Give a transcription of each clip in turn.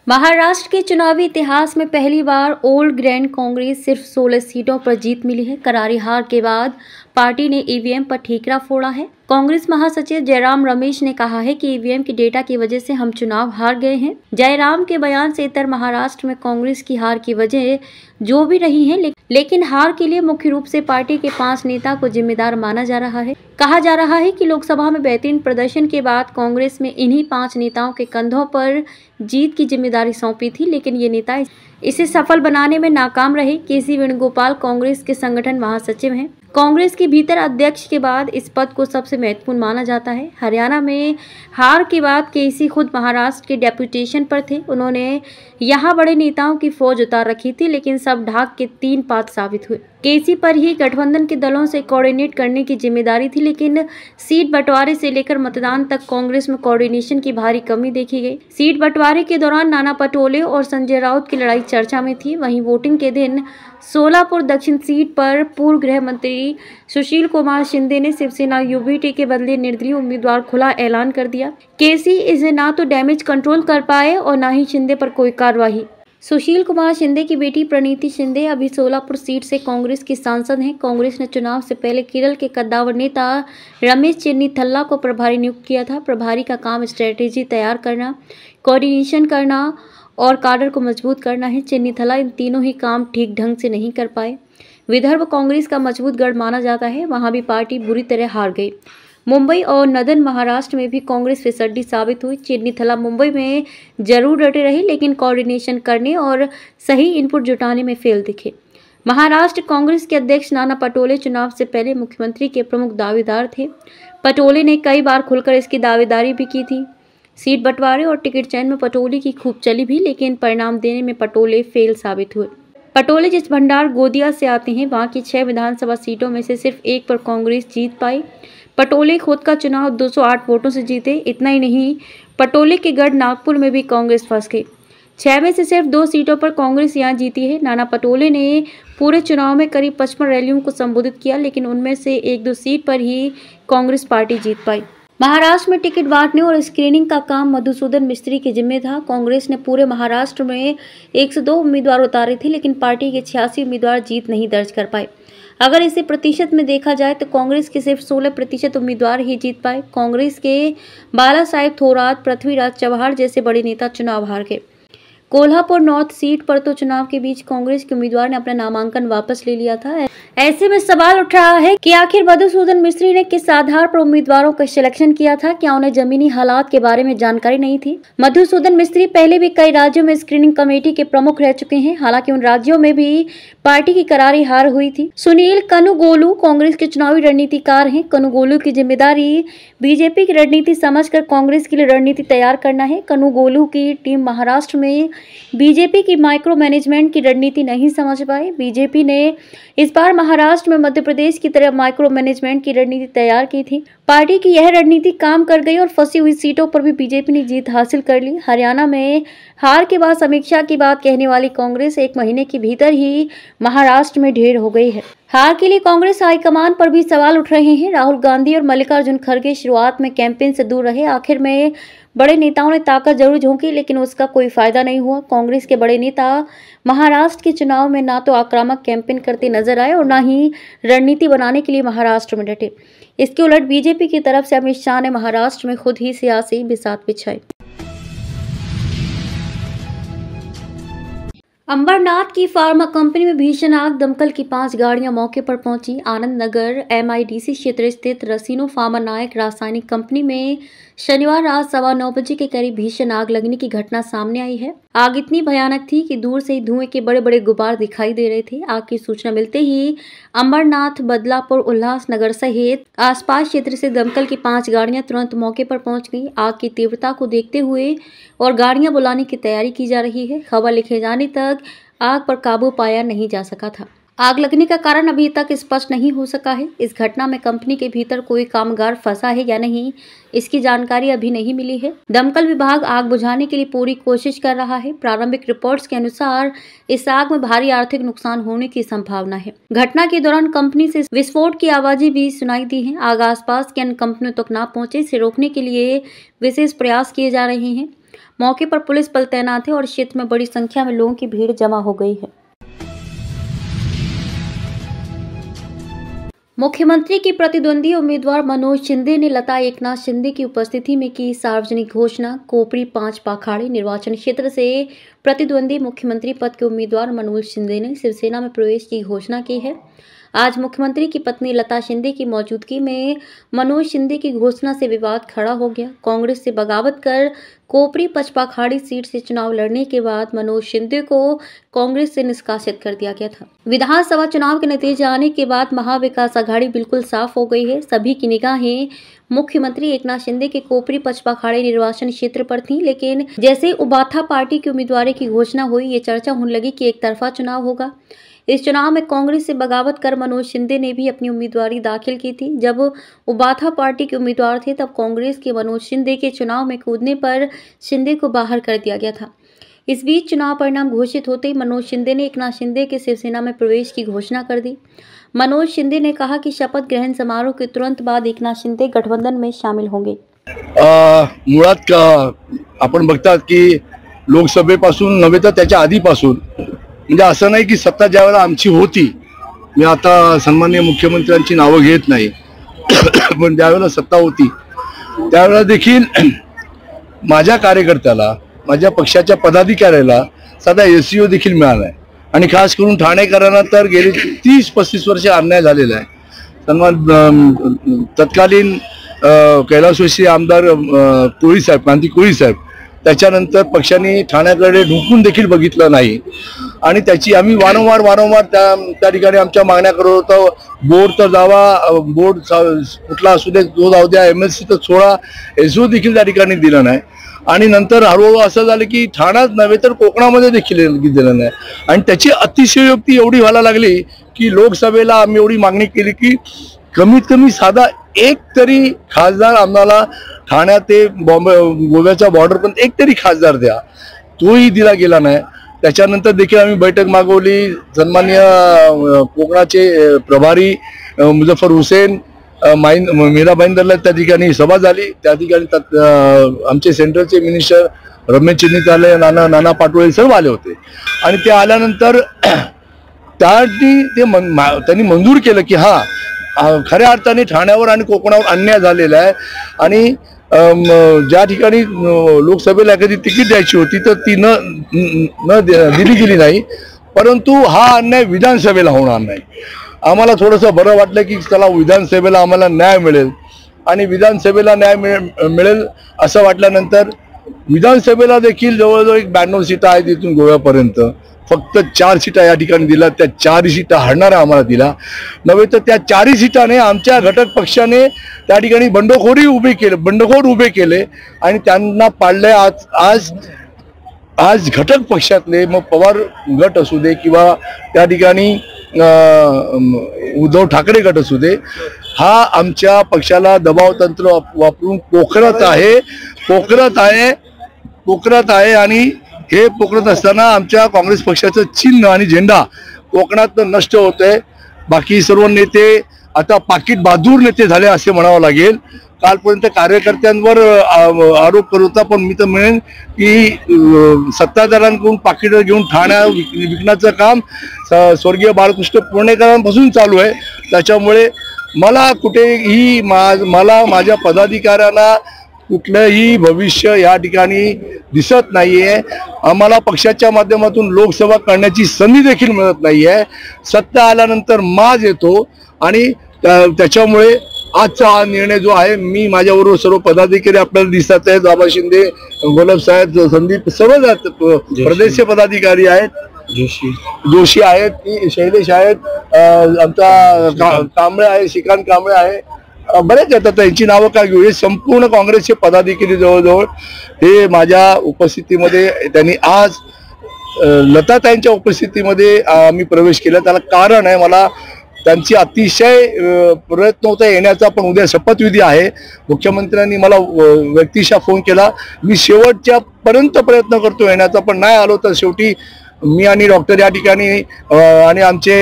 महाराष्ट्र के चुनावी इतिहास में पहली बार ओल्ड ग्रैंड कांग्रेस सिर्फ 16 सीटों पर जीत मिली है। करारी हार के बाद पार्टी ने ईवीएम पर ठीकरा फोड़ा है। कांग्रेस महासचिव जयराम रमेश ने कहा है कि ईवीएम की डेटा की वजह से हम चुनाव हार गए हैं। जयराम के बयान से इतर महाराष्ट्र में कांग्रेस की हार की वजह जो भी रही है, लेकिन हार के लिए मुख्य रूप से पार्टी के 5 नेता को जिम्मेदार माना जा रहा है। कहा जा रहा है कि लोकसभा में बेहतरीन प्रदर्शन के बाद कांग्रेस में इन्हीं 5 नेताओं के कंधों पर जीत की जिम्मेदारी सौंपी थी, लेकिन ये नेता इसे सफल बनाने में नाकाम रहे। केसी वेणुगोपाल कांग्रेस के संगठन महासचिव हैं। कांग्रेस के भीतर अध्यक्ष के बाद इस पद को सबसे महत्वपूर्ण माना जाता है। हरियाणा में हार के बाद केसी खुद महाराष्ट्र के डेपुटेशन पर थे। उन्होंने यहां बड़े नेताओं की फौज उतार रखी थी, लेकिन सब ढाक के 3 पात साबित हुए। केसी पर ही गठबंधन के दलों से कोऑर्डिनेट करने की जिम्मेदारी थी, लेकिन सीट बंटवारे से लेकर मतदान तक कांग्रेस में कोऑर्डिनेशन की भारी कमी देखी गई। सीट बंटवारे के दौरान नाना पटोले और संजय राउत की लड़ाई चर्चा में थी। वहीं वोटिंग के दिन सोलापुर दक्षिण सीट पर पूर्व गृह मंत्री सुशील कुमार शिंदे ने शिवसेना यूबीटी के बदले निर्दलीय उम्मीदवार खुला ऐलान कर दिया। केसी इसे ना तो डैमेज कंट्रोल कर पाए और ना ही शिंदे पर कोई कार्रवाई। सुशील कुमार शिंदे की बेटी प्रणीति शिंदे अभी सोलापुर सीट से कांग्रेस की सांसद हैं। कांग्रेस ने चुनाव से पहले केरल के कद्दावर नेता रमेश चेन्नीथल्ला को प्रभारी नियुक्त किया था। प्रभारी का काम स्ट्रेटेजी तैयार करना, कोऑर्डिनेशन करना और काडर को मजबूत करना है। चेन्नीथल्ला इन तीनों ही काम ठीक ढंग से नहीं कर पाए। विदर्भ कांग्रेस का मजबूत गढ़ माना जाता है, वहां भी पार्टी बुरी तरह हार गई। मुंबई और नदन महाराष्ट्र में भी कांग्रेस फिसड्डी साबित हुई। चेन्नीथल्ला मुंबई में जरूर डटे रहे, लेकिन कोऑर्डिनेशन करने और सही इनपुट जुटाने में फेल दिखे। महाराष्ट्र कांग्रेस के अध्यक्ष नाना पटोले चुनाव से पहले मुख्यमंत्री के प्रमुख दावेदार थे। पटोले ने कई बार खुलकर इसकी दावेदारी भी की थी। सीट बंटवारे और टिकट चयन में पटोले की खूब चली भी, लेकिन परिणाम देने में पटोले फेल साबित हुए। पटोले जिस भंडार गोदिया से आते हैं, वहां की 6 विधानसभा सीटों में से सिर्फ 1 पर कांग्रेस जीत पाई। पटोले खुद का चुनाव 208 वोटों से जीते। इतना ही नहीं, पटोले के गढ़ नागपुर में भी कांग्रेस फंस गई। 6 में से सिर्फ 2 सीटों पर कांग्रेस यहां जीती है। नाना पटोले ने पूरे चुनाव में करीब 55 रैलियों को संबोधित किया, लेकिन उनमें से 1-2 सीट पर ही कांग्रेस पार्टी जीत पाई। महाराष्ट्र में टिकट बांटने और स्क्रीनिंग का काम मधुसूदन मिस्त्री के जिम्मे था। कांग्रेस ने पूरे महाराष्ट्र में 102 उम्मीदवार उतारे थे, लेकिन पार्टी के 86 उम्मीदवार जीत नहीं दर्ज कर पाए। अगर इसे प्रतिशत में देखा जाए तो कांग्रेस के सिर्फ 16% उम्मीदवार ही जीत पाए। कांग्रेस के बाला साहेब थोरात, पृथ्वीराज चव्हाण जैसे बड़े नेता चुनाव हार गए। कोल्हापुर नॉर्थ सीट पर तो चुनाव के बीच कांग्रेस के उम्मीदवार ने अपना नामांकन वापस ले लिया था। ऐसे में सवाल उठ रहा है कि आखिर मधुसूदन मिस्त्री ने किस आधार पर उम्मीदवारों का सिलेक्शन किया था? क्या उन्हें जमीनी हालात के बारे में जानकारी नहीं थी? मधुसूदन मिस्त्री पहले भी कई राज्यों में स्क्रीनिंग कमेटी के प्रमुख रह चुके हैं, हालांकि उन राज्यों में भी पार्टी की करारी हार हुई थी। सुनील कनुगोलू कांग्रेस के चुनावी रणनीतिकार हैं। कनुगोलू की जिम्मेदारी बीजेपी की रणनीति समझकर कांग्रेस के लिए रणनीति तैयार करना है। कनुगोलू की टीम महाराष्ट्र में बीजेपी की माइक्रो मैनेजमेंट की रणनीति नहीं समझ पाए। बीजेपी ने इस बार महाराष्ट्र में मध्य प्रदेश की तरह माइक्रो मैनेजमेंट की रणनीति तैयार की थी। पार्टी की यह रणनीति काम कर गई और फंसी हुई सीटों पर भी बीजेपी ने जीत हासिल कर ली। हरियाणा में हार के बाद समीक्षा की बात कहने वाली कांग्रेस 1 महीने के भीतर ही महाराष्ट्र में ढेर हो गई है। हार के लिए कांग्रेस हाईकमान पर भी सवाल उठ रहे हैं। राहुल गांधी और मल्लिकार्जुन खड़गे शुरुआत में कैंपेन से दूर रहे। आखिर में बड़े नेताओं ने ताकत जरूर झोंकी, लेकिन उसका कोई फायदा नहीं हुआ। कांग्रेस के बड़े नेता महाराष्ट्र के चुनाव में ना तो आक्रामक कैंपेन करते नजर आए और ना ही रणनीति बनाने के लिए महाराष्ट्र में डटे। इसके उलट बीजेपी की तरफ से अमित शाह ने महाराष्ट्र में खुद ही सियासी बिसात बिछाई। अंबरनाथ की फार्मा कंपनी में भीषण आग। दमकल की 5 गाड़ियां मौके पर पहुंची। आनंद नगर MIDC क्षेत्र स्थित रसीनो फार्मा नायक रासायनिक कंपनी में शनिवार रात 9:15 बजे के करीब भीषण आग लगने की घटना सामने आई है। आग इतनी भयानक थी कि दूर से ही धुएं के बड़े बड़े गुबार दिखाई दे रहे थे। आग की सूचना मिलते ही अंबरनाथ, बदलापुर, उल्लासनगर सहित आसपास क्षेत्र से दमकल की 5 गाड़ियां तुरंत मौके पर पहुंच गई। आग की तीव्रता को देखते हुए और गाड़ियां बुलाने की तैयारी की जा रही है। खबर लिखे जाने तक आग पर काबू पाया नहीं जा सका था। आग लगने का कारण अभी तक स्पष्ट नहीं हो सका है। इस घटना में कंपनी के भीतर कोई कामगार फंसा है या नहीं, इसकी जानकारी अभी नहीं मिली है। दमकल विभाग आग बुझाने के लिए पूरी कोशिश कर रहा है। प्रारंभिक रिपोर्ट्स के अनुसार इस आग में भारी आर्थिक नुकसान होने की संभावना है। घटना के दौरान कंपनी से विस्फोट की आवाजें भी सुनाई दी हैं। आग आसपास की अन्य कंपनियों तक न पहुंचे, इसे रोकने के लिए विशेष प्रयास किए जा रहे हैं। मौके पर पुलिस बल तैनात है और क्षेत्र में बड़ी संख्या में लोगों की भीड़ जमा हो गई है। मुख्यमंत्री की प्रतिद्वंदी उम्मीदवार मनोज शिंदे ने लता एकनाथ शिंदे की उपस्थिति में की सार्वजनिक घोषणा। कोपरी 5 पाखाड़ी निर्वाचन क्षेत्र से प्रतिद्वंदी मुख्यमंत्री पद के उम्मीदवार मनोज शिंदे ने शिवसेना में प्रवेश की घोषणा की है। आज मुख्यमंत्री की पत्नी लता शिंदे की मौजूदगी में मनोज शिंदे की घोषणा से विवाद खड़ा हो गया। कांग्रेस से बगावत कर कोपरी 5 पाखाड़ी सीट से चुनाव लड़ने के बाद मनोज शिंदे को कांग्रेस से निष्कासित कर दिया गया था। विधानसभा चुनाव के नतीजे आने के बाद महाविकास आघाड़ी बिल्कुल साफ हो गई है। सभी की निगाहें मुख्यमंत्री एकनाथ शिंदे के कोपरी 5 पाखाड़ी निर्वाचन क्षेत्र पर थी, लेकिन जैसे उबाथा पार्टी के उम्मीदवार की घोषणा हुई, ये चर्चा होने लगी कि एक तरफा चुनाव होगा। इस चुनाव में कांग्रेस से बगावत कर मनोज शिंदे ने भी अपनी उम्मीदवारी दाखिल की थी। जब उबाथा पार्टी के उम्मीदवार थे, तब कांग्रेस के मनोज शिंदे के चुनाव में कूदने पर शिंदे को बाहर कर दिया गया था। इस बीच चुनाव परिणाम घोषित होते ही मनोज शिंदे ने एकनाथ शिंदे के शिवसेना में प्रवेश की घोषणा कर दी। मनोज शिंदे ने कहा कि शपथ ग्रहण समारोह के तुरंत बाद एकनाथ शिंदे गठबंधन में शामिल होंगे। मुळात का आपण बघतात की लोकसभेपासून नव्हे तर त्याच्या आधीपासून म्हणजे असं नाही की सत्ता ज्यावेळेला आमची होती, मी आता सन्माननीय मुख्यमंत्र्यांची नावं घेत नाही, पण ज्यावेळेला सत्ता होती त्यावेळेला देखील माझ्या कार्यकर्त्याला, माझ्या पक्षाच्या पदाधिकाऱ्याला साधा एसईओ देखील मिळाला आहे आणि खास करून ठाणेकरांना तर गेली 30-35 वर्ष अन्याय झालेला आहे। सन्मान तत्कालीन कैलासवासी आमदार कोळी साहेब, क्रांती कोळी साहेब, त्याच्यानंतर पक्षाने ठाण्याकडे ढुंकून देखील बघितलं नाही आणि त्याची आम्ही वारंवार त्या ठिकाणी आमच्या मागण्या करत होतो। बोर्ड तर जावा, बोर्ड कुठला असू दे, जो जाऊ द्या, MLC तर सोडा, एसओ देखील त्या ठिकाणी दिला नाही आणि नंतर हळूहळू असं झालं की ठाण्याच नव्हे तर कोकणामध्ये देखील दिलं नाही आणि त्याची अतिशयोक्ती एवढी व्हायला लागली की लोकसभेला आम्ही एवढी मागणी केली की कमीत कमी साधा एक तरी खासदार आम्हाला ठाण्यात ते गोव्याच्या बॉर्डर पण एक तरी खासदार द्या, तोही दिला गेला नाही। त्याच्यानंतर देखील आम्ही बैठक मागवली। सन्माननीय कोकणाचे प्रभारी मुझफ्फर हुसेन मीरा भाईंदरला त्या ठिकाणी सभा झाली। त्या ठिकाणी आमचे सेंट्रलचे मिनिस्टर रमेश चिन्नीत आले, नाना पाटोळे सर्व आले होते आणि ते आल्यानंतर त्यांनी मंजूर केलं की हा खऱ्या अर्थाने ठाण्यावर आणि कोकणावर अन्याय झालेला आहे आणि ज्या ठिकाणी लोकसभेला एखादी तिकीट द्यायची होती तर ती न दिली गेली नाही, परंतु हा अन्याय विधानसभेला होणार नाही। आम्हाला थोडंसं बरं वाटलं की चला विधानसभेला आम्हाला न्याय मिळेल आणि विधानसभेला न्याय मिळेल असं वाटल्यानंतर विधानसभेला देखील जवळजवळ 92 सीटा आहेत इथून गोव्यापर्यंत, फक्त 4 सीटा या ठिकाणी दिल्या। त्या 4 सीटा हरणारा आम्हाला दिला नव्हे तर त्या 4 सीटाने आमच्या घटक पक्षाने त्या ठिकाणी बंडखोर उभे केले आणि त्यांना पाडले। आज घटक पक्षातले मग पवार गट असू दे किंवा त्या ठिकाणी उद्धव ठाकरे गट असू दे, हा आमच्या पक्षाला दबाव तंत्र वापरून पोखरत आहे आणि हे पोखरत असताना आमच्या काँग्रेस पक्षाचं चिन्ह आणि झेंडा कोकणात नष्ट होतंय। बाकी सर्व नेते आता पाकिट बहादूर नेते झाले असे म्हणावं लागेल। कालपर्यंत कार्यकर्त्यांवर आरोप करत होता, पण मी तर म्हणेन की सत्ताधाऱ्यांकडून पाकिट घेऊन ठाण्या विकण्याचं काम स्वर्गीय बाळकृष्ण पुणेकरांपासून चालू आहे। त्याच्यामुळे मला कुठेही माझ्या पदाधिकाऱ्यांना कुठलंही भविष्य या ठिकाणी दिसत नाहीये। आम्हाला पक्षाच्या माध्यमातून लोकसेवा करण्याची संधी देखील मिळत नाहीये। सत्ता आल्यानंतर माज येतो आणि त्याच्यामुळे आजचा हा निर्णय जो आहे, मी माझ्याबरोबर सर्व पदाधिकारी आपल्याला दिसतात आहेत, बाबा शिंदे, गोलब साहेब, संदीप, सर्व प्रदेश पदाधिकारी आहेत, जोशी आहेत, शैलेश आहेत, आमचा कांबळे आहे, श्रीकांत कांबळे आहे, बरेच येतात। त्यांची नावं काय घेऊ, हे संपूर्ण काँग्रेसचे पदाधिकारी जवळजवळ हे माझ्या उपस्थितीमध्ये त्यांनी आज लताताईंच्या उपस्थितीमध्ये आम्ही प्रवेश केला। त्याला कारण आहे, मला त्यांची अतिशय प्रयत्न होता येण्याचा, पण उद्या शपथविधी आहे। मुख्यमंत्र्यांनी मला व्यक्तिशः फोन केला, मी शेवटच्या पर्यंत प्रयत्न करतो येण्याचा, पण नाही आलो तर शेवटी मी आणि डॉक्टर या ठिकाणी आणि आमचे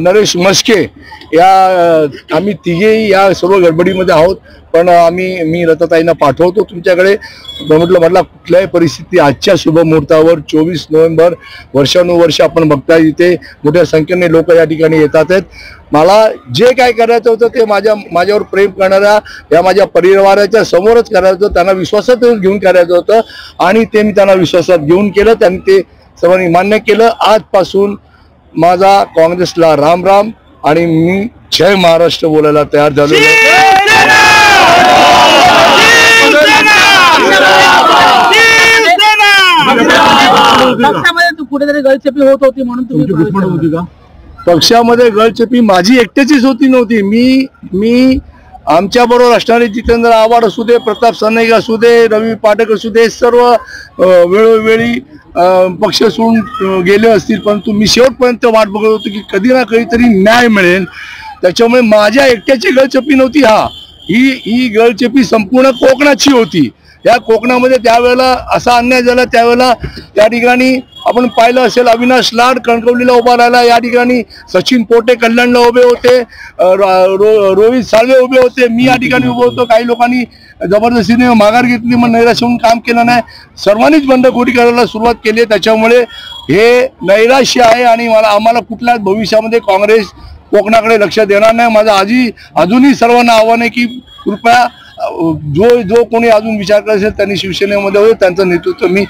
नरेश म्हस्के या आम्ही तिघेही या सर्व गडबडीमध्ये आहोत. पण मी रताताईंना पाठवतो तुमच्याकडे. म्हटलं कुठल्याही परिस्थिती आजच्या शुभमुहूर्तावर 24 नोव्हेंबर वर्षानुवर्ष आपण बघताय इथे मोठ्या संख्येने लोक या ठिकाणी येतात आहेत. मला जे काय करायचं होतं ते माझ्यावर प्रेम करणाऱ्या या माझ्या परिवाराच्या समोरच करायचं होतं. त्यांना विश्वासात घेऊन करायचं होतं आणि ते मी त्यांना विश्वासात घेऊन केलं. त्यांनी ते सर्वांनी मान्य केलं. आजपासून माझा काँग्रेसला राम राम आणि मी जय महाराष्ट्र बोलायला तयार झालो. कुठेतरी गळचेपी होत होती म्हणून तुम्ही पक्षामध्ये गळचेपी माझी एकट्याचीच नव्हती. मी आमच्या बरोबर असणारे जितेंद्र आव्हाड असू दे, प्रताप सरनाईक असू दे, रवी पाठक असू दे, सर्व वेळोवेळी पक्ष सोडून गेले असतील. परंतु मी शेवटपर्यंत वाट बघत होतो की कधी ना कधीतरी न्याय मिळेल. त्याच्यामुळे माझ्या एकट्याची गळचेपी नव्हती. ही गळचेपी संपूर्ण कोकणाची होती. या कोकणामध्ये त्यावेळेला असा अन्याय झाला. त्यावेळेला त्या ठिकाणी आपण पाहिलं असेल अविनाश लाड कणकवलीला उभा राहिला. या ठिकाणी सचिन पोटे कल्याणला उभे होते, रोहित साळवे उभे होते, मी या ठिकाणी उभे होतो. काही लोकांनी जबरदस्तीने माघार घेतली, मग नैराश्य होऊन काम केलं नाही. सर्वांनीच बंडखोरी करायला सुरुवात केली. त्याच्यामुळे हे नैराश्य आहे आणि आम्हाला कुठल्याच भविष्यामध्ये काँग्रेस कोकणाकडे लक्ष देणार नाही. माझं अजूनही सर्वांना आव्हान आहे की कृपया जो कोणी अजून विचार करत असेल त्यांनी शिवसेनेमध्ये होते. त्यांचं नेतृत्व मी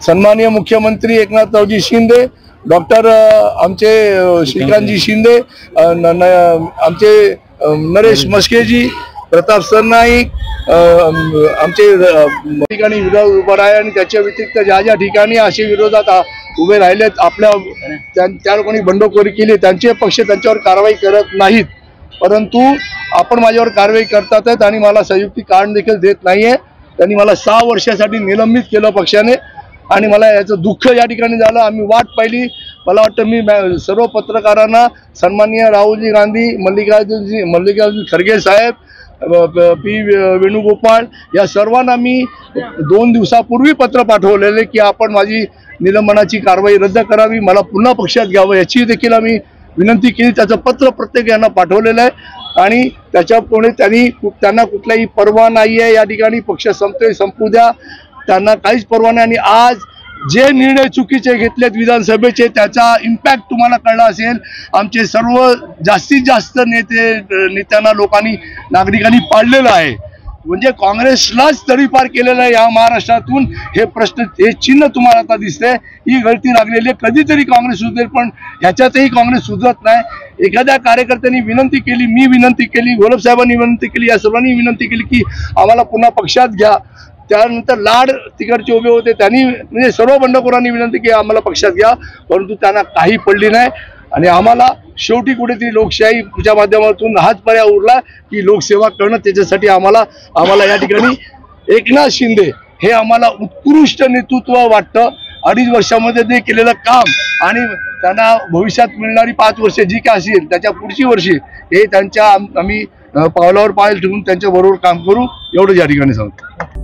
सन्माननीय मुख्यमंत्री एकनाथरावजी शिंदे, डॉक्टर आमचे श्रीकांतजी शिंदे, आमचे नरेश म्हस्केजी, प्रताप सरनाईक आमचे ठिकाणी विरोध उभा आहे. आणि त्याच्या व्यतिरिक्त ज्या ठिकाणी असे विरोधात उभे राहिलेत, आपल्या त्या लोकांनी बंडखोरी केली, त्यांचे पक्ष त्यांच्यावर कारवाई करत नाहीत. परंतु आपण माझ्यावर कारवाई करतात आहेत आणि मला संयुक्तिक कारण देखील देत नाहीये. त्यांनी मला 6 वर्षासाठी निलंबित केलं पक्षाने आणि मला याचं दुःख या ठिकाणी झालं. आम्ही वाट पाहिली. मला वाटतं मी सर्व पत्रकारांना, सन्माननीय राहुलजी गांधी, मल्लिकार्जुन खरगे साहेब, पी वेणुगोपाळ या सर्वांना मी 2 दिवसापूर्वी पत्र पाठवलेले की आपण माझी निलंबनाची कारवाई रद्द करावी, मला पुन्हा पक्षात घ्यावं याची देखील आम्ही विनंती केली. त्याचं पत्र प्रत्येक यांना पाठवलेलं आहे आणि त्याच्यापुढे त्यांना कुठलाही पर्वा नाही आहे. या ठिकाणी पक्ष संपू द्या, त्यांना काहीच पर्वा नाही. आणि आज जे निर्णय चुकीचे घेतलेत विधानसभेचे त्याचा इम्पॅक्ट तुम्हाला कळला असेल. आमचे सर्व जास्तीत जास्त नेत्यांना नागरिकांनी पाडलेलं आहे. म्हणजे काँग्रेसलाच तडीपार केलेलं आहे या महाराष्ट्रातून. हे चिन्ह तुम्हाला आता दिसतंय. ही गळती लागलेली आहे. कधीतरी काँग्रेस सुधरेल पण ह्याच्यातही काँग्रेस सुधरत नाही. एखाद्या कार्यकर्त्यांनी विनंती केली, मी विनंती केली, गोलब साहेबांनी विनंती केली, या सर्वांनी विनंती केली की आम्हाला पुन्हा पक्षात घ्या. त्यानंतर लाड तिकडचे उभे होते, त्यांनी म्हणजे सर्व बंडखोरांनी विनंती की आम्हाला पक्षात घ्या. परंतु त्यांना काही पडली नाही. आणि आम्हाला शेवटी कुठेतरी लोकशाहीच्या माध्यमातून हाच पर्याय उरला की लोकसेवा करणं. त्याच्यासाठी आम्हाला या ठिकाणी एकनाथ शिंदे हे आम्हाला उत्कृष्ट नेतृत्व वाटतं. 2.5 वर्षामध्ये ते केलेलं काम आणि त्यांना भविष्यात मिळणारी 5 वर्षे जी काय असेल त्याच्या पुढची वर्षी हे आम्ही पावलावर पाऊल ठेवून त्यांच्या बरोबर काम करू एवढं या ठिकाणी सांगतो.